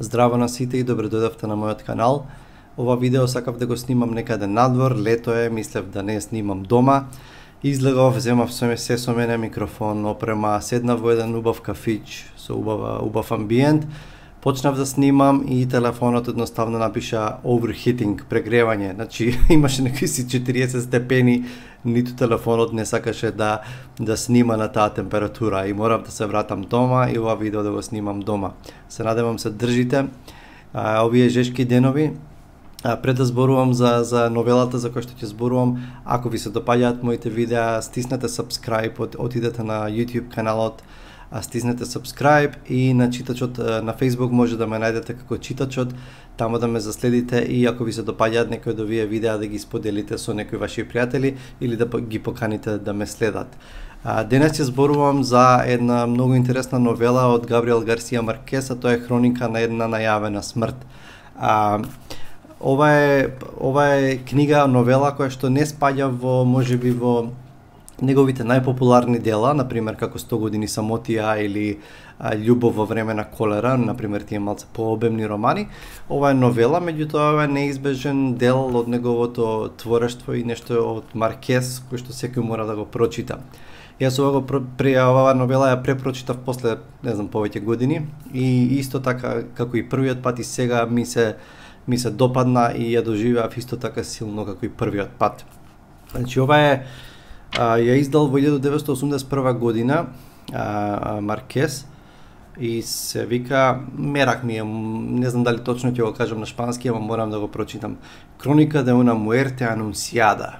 Здраво на сите и добре дојдовте на мојот канал. Ова видео сакав да го снимам некаде надвор, лето е, мислев да не снимам дома. Излегов, земав се со мене микрофон, опрема, седнав во еден убав кафич со убав амбиент. Почнав да снимам и телефонот едноставно напиша overheating, прегревање. Значи имаше некои си 40 степени, ниту телефонот не сакаше да снима на таа температура и морав да се вратам дома и ова видео да го снимам дома. Се надевам се држите овие жешки денови. Пред да зборувам за новелата за која што ќе зборувам, ако ви се допаѓаат моите видеа, стиснете subscribe, отидете на YouTube каналот, стиснете subscribe и на читачот на Facebook може да ме најдете како читачот, тамо да ме заследите и ако ви се допаѓаат некои од овие видеа да ги споделите со некои ваши пријатели или да ги поканите да ме следат. Денес ќе зборувам за една многу интересна новела од Габриел Гарсија Маркес, а тоа е хроника на една најавена смрт. Ова е книга, новела која што не спаѓа во можеби во неговите најпопуларни дела, например како 100 години самотија или Љубов во време на колера, например тие малце пообемни романи. Ова е новела, меѓутоа ова е неизбежен дел од неговото творештво и нешто од Маркес кој што секој мора да го прочита. Јас ова новела ја препрочитав после, не знам, повеќе години и исто така како и првиот пат и сега ми се допадна и ја доживеав исто така силно како и првиот пат. Значи ова е ја издал во 1981 година Маркес и се вика мерак ми е, не знам дали точно ќе го кажам на шпански, ама морам да го прочитам. Кроника de una muerte anunciada.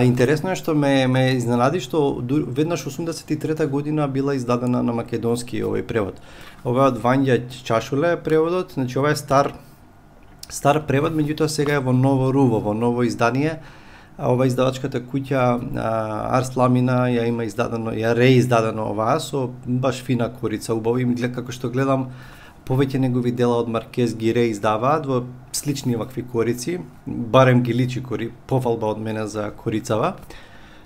Интересно е што ме изненади што веднаш 83 година била издадена на македонски овој превод. Ова од Вања Чашуле преводот, значи ова е стар превод, меѓутоа сега е во ново руво, во ново издание. Ова издавачката куќа Арсламина ја има издадено, ја реиздадено оваа со баш фина корица, убави ми глед како што гледам повеќе негови дела од Маркес ги реиздаваат во слични вакви корици, барем ги личи пофалба од мене за корицава.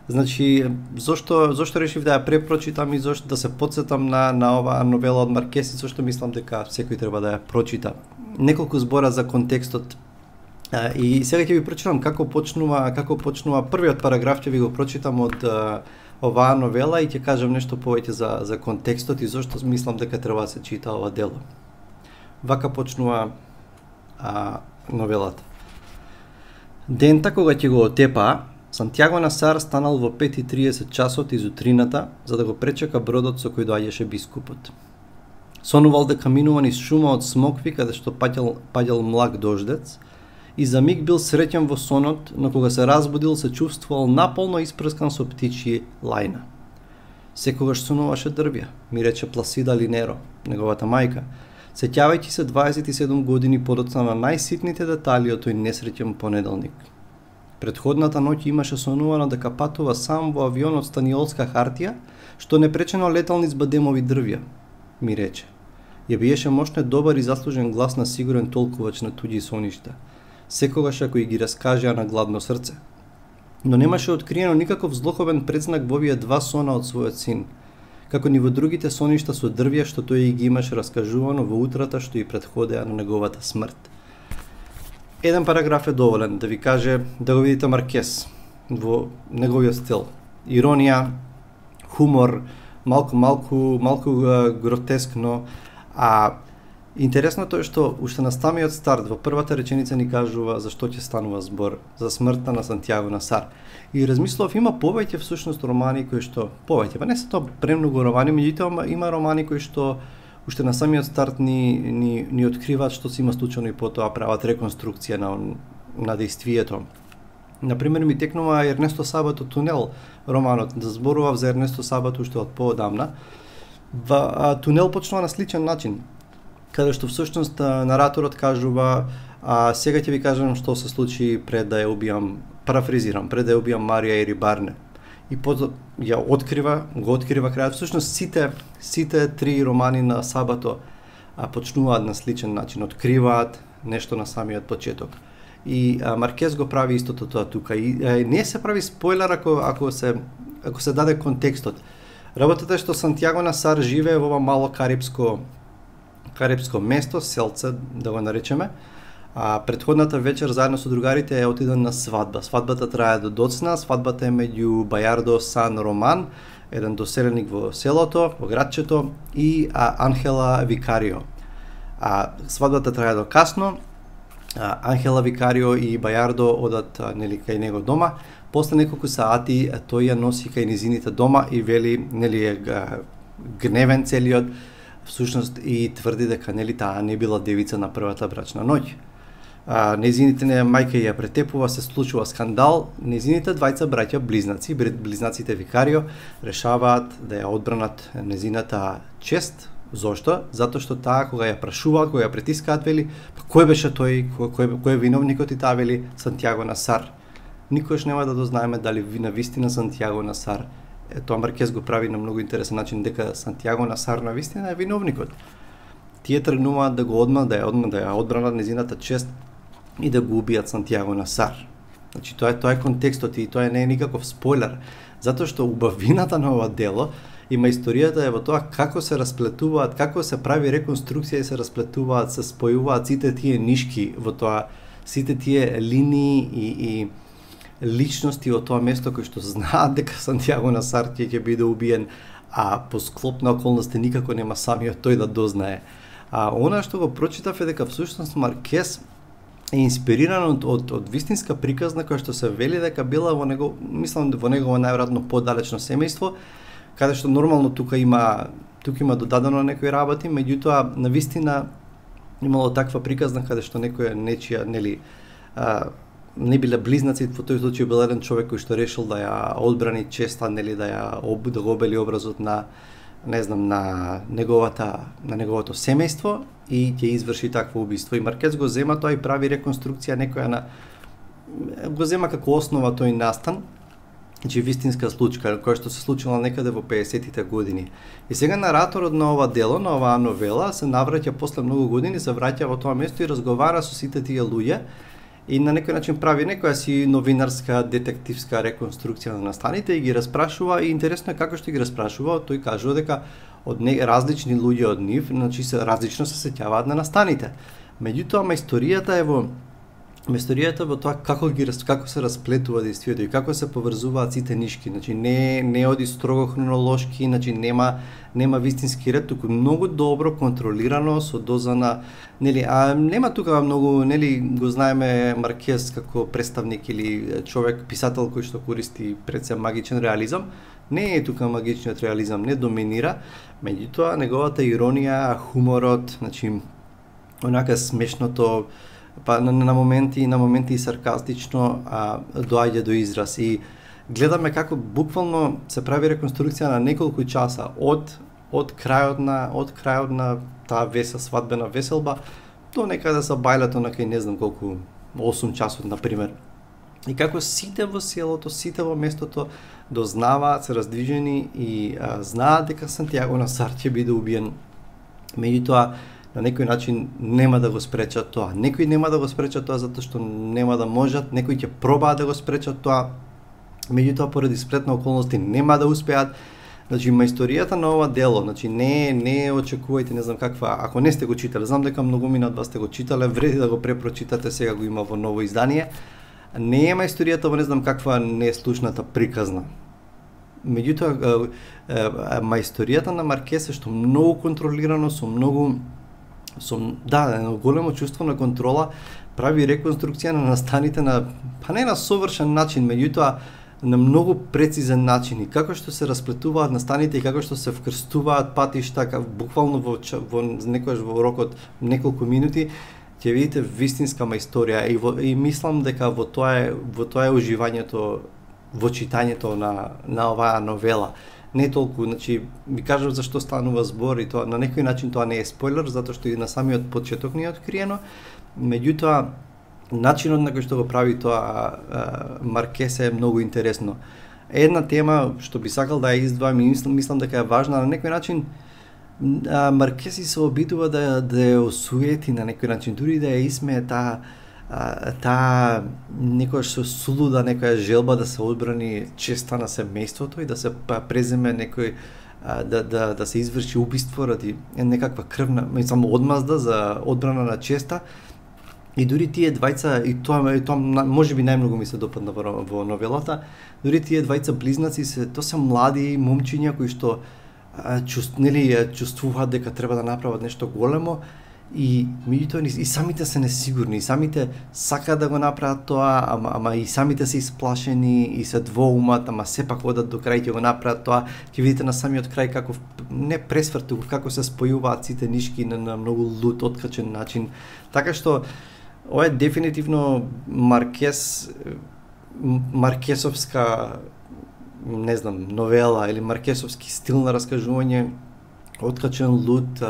Значи, зошто решив да ја препрочитам и зошто да се потсетам на оваа новела од Маркес и зошто мислам дека секој треба да ја прочита. Неколку збора за контекстот. И сега ќе ви прочитам како почнува првиот параграф, ќе ви го прочитам од оваа новела и ќе кажам нешто повеќе за контекстот и зошто мислам дека треба да се чита ова дело. Вака почнува новелата. Дента кога ќе го отепаа, Сантјаго Насар станал во 5:30 часот из утрината за да го пречека бродот со кој доаѓаше бискупот. Сонувал дека минува низ шума од смокви каде што паѓал млак дождец и за миг бил среќен во сонот, но кога се разбудил се чувствувал наполно испрскан со птичји лајна. Секогаш сонуваше дрвја, ми рече Пласида Линеро, неговата мајка, сеќавајќи се 27 години подоцна на најситните детали од тој несреќен понеделник. Предходната ноќ имаше сонувано дека патува сам во авион од станиолска хартија, што непречено летал низ бадемови дрвја, ми рече. Ја биеше мощно добар и заслужен глас на сигурен толкувач на туѓи соништа, секогаш ако и ги раскажеа на гладно срце. Но немаше откриено никаков злокобен предзнак во овие два сона од својот син, како ни во другите соништа со дрвја што тој и ги имаше раскажувано во утрата што и претходеа на неговата смрт. Еден параграф е доволен да ви каже да го видите Маркес во неговиот стил. Иронија, хумор, малку гротескно, интересното е што уште на самиот старт во првата реченица ни кажува за што ќе станува збор, за смртта на Сантјаго Насар. И размислов има повеќе всушност романи кои што не се тоа премногу романи, меѓутоа има романи кои што уште на самиот старт ни откриваат што се има случано и потоа прават реконструкција на действието. Например ми текнува Ернесто Сабато Тунел, романот, да зборував за Ернесто Сабато уште од поодамна. Тунел почнува на сличен начин, каде што всушност нараторот кажува сега ќе ви кажам што се случи пред да ја убијам, парафризирам, пред да ја убијам Марија Ерибарне. И потоа го открива крајот. Всушност сите три романи на Сабато почнуваат на сличен начин, откриваат нешто на самиот почеток. И Маркес го прави истото тоа тука. И не се прави спойлер ако се даде контекстот. Работата е што Сантјаго Насар живее во ова мало карипско место, селце да го наречеме. Претходната вечер заедно со другарите е отиден на свадба. Свадбата трае до доцна, свадбата е меѓу Бајардо Сан Роман, еден доселеник во селото, во градчето, и Анхела Викарио. Свадбата трае до касно. Анхела Викарио и Бајардо одат нели кај него дома. После неколку сати тој ја носи кај низините дома и вели нели е гневен целиот, всушност и тврди дека нели таа не била девица на првата брачна ноќ. Незините мајка ја претепува, се случува скандал. Незините двајца браќа близнаци, близнаците Викарио, решаваат да ја одбранат незината чест. Зошто? Затоа што таа кога ја прашуваат, кога ја притискаат, вели кој беше тој, кој е виновникот, и таа вели Сантјаго Насар. Никош нема да дознаеме дали на вистина Сантјаго Насар, тоа Маркес го прави на многу интересен начин, дека Сантјаго Насар на вистина е виновникот. Тие тргнуваат да го да ја одбранат незината чест и да го убијат Сантјаго Насар. Значи тоа е контекстот и тоа не е никаков спойлер, затоа што убавината на ова дело има историјата е во тоа како се расплетуваат, како се прави реконструкција и се расплетуваат, се спојуваат сите тие нишки во тоа, сите тие линии и личности од тоа место кои што знаат дека Сантјаго Насар ќе биде убиен, а по склоп на околности никако нема самиот тој да дознае. Она што го прочитав е дека всушност Маркес е инспириран од вистинска приказна која што се вели дека била во него, мислам во негово најверојатно подалечно семејство, каде што нормално тука има додадено некои работи, меѓутоа на вистина имало таква приказна каде што некоја нечија нели не биле близнаци, во тој случај бил еден човек кој што решил да ја одбрани честа, нели да го обели образот на на неговото семејство и ќе изврши такво убиство. И Маркес го зема тоа и прави реконструкција некоја го зема како основа тој настан, значи вистинска случка која што се случила некаде во 50-тите години. И сега нараторот на ова дело, на оваа новела, се навраќа после многу години, се враќа во тоа место и разговара со сите тие луѓе и на некој начин прави некоја си новинарска, детективска реконструкција на настаните и ги распрашува. И интересно е како што ги распрашува, тој кажува дека од различни луѓе од нив, значи се различно се сеќаваат на настаните. Меѓутоа, историјата во тоа како се расплетува действието и како се поврзуваат сите нишки, значи не оди строго хронолошки, значи нема вистински ред, туку многу добро контролирано со доза на нели нема тука многу нели го знаеме Маркес како представник или човек писател кој што користи пред се магичен реализам. Не е тука магичниот реализам, не доминира, меѓутоа неговата иронија, хуморот, значи онака смешното, па на моменти и саркастично доаѓа до израз и гледаме како буквално се прави реконструкција на неколку часа од крајот на таа свадбена веселба до некаде са бајлето на кај не знам колку 8 часот на пример. И како сите во селото, сите во местото дознаваат, се раздвижени и знаат дека Сантјаго Насар ќе биде убиен. Меѓутоа на некој начин нема да го спречат тоа. Некои нема да го спречат тоа затоа што нема да можат, некои ќе пробаат да го спречат тоа, меѓутоа поради сплетна околности нема да успеат. Значи, има историјата на ова дело, значи не очекувајте не знам каква, ако не сте го читале, знам дека многумина од вас сте го читале, вреди да го препрочитате, сега го има во ново издание. Не има историјата во не знам каква неслушната приказна. Меѓутоа, историјата на Маркес е што многу контролирано, со едно големо чувство на контрола, прави реконструкција на настаните не на совршен начин, меѓутоа на многу прецизен начин и како што се расплетуваат настаните и како што се вкрстуваат патишта, буквално во некојаш во рокот неколку минути, ќе видите вистинска историја и мислам дека во тоа е уживањето во читањето на оваа новела. Не толку, значи, ви кажав зашто станува збор и тоа на некој начин тоа не е спойлер, затоа што и на самиот почеток не е откриено, меѓутоа начинот на кој што го прави тоа Маркес е многу интересно. Една тема што би сакал да ја издвојам и мислам дека е важна, на некој начин Маркес се обидува да ја осуети на некој начин, дури да ја исмее таа некојаш со сулуда некоја желба да се одбрани честа на семејството и да се преземе некој да се изврши убиство ради некаква крвна, само одмазда за одбрана на честа. И дури тие двајца, и тоа можеби најмногу ми се допадна во новелата, дури тие двајца близнаци тоа се млади момчиња кои што чувствуваат дека треба да направат нешто големо, и меѓутоа и самите се несигурни, и самите сакаат да го направат тоа, ама и самите се исплашени и се двоумат, ама сепак одат до крај ќе го направат тоа. Ќе видите на самиот крај како не пресврт, туку како се спојуваат сите нишки на многу лут, откачен начин. Така што ова е дефинитивно маркесовска, не знам, новела или маркесовски стил на раскажување, откачен лут,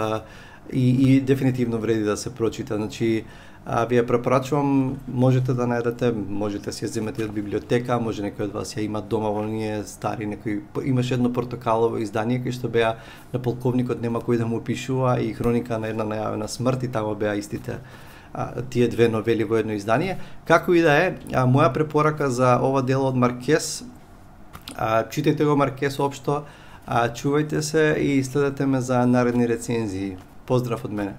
и дефинитивно вреди да се прочита. Значи, ви ја препорачувам, можете да најдете, можете да си ја земете од библиотека, може некој од вас ја има дома во ние стари, имаше едно портокалово издание кај што беа на полковникот нема кој да му пишува и хроника на една најавена смрт, и тамо беа истите тие две новели во едно издание. Како и да е, моја препорака за ова дело од Маркес, читајте го Маркес општо, чувајте се и следете ме за наредни рецензии. Поздрав од мене.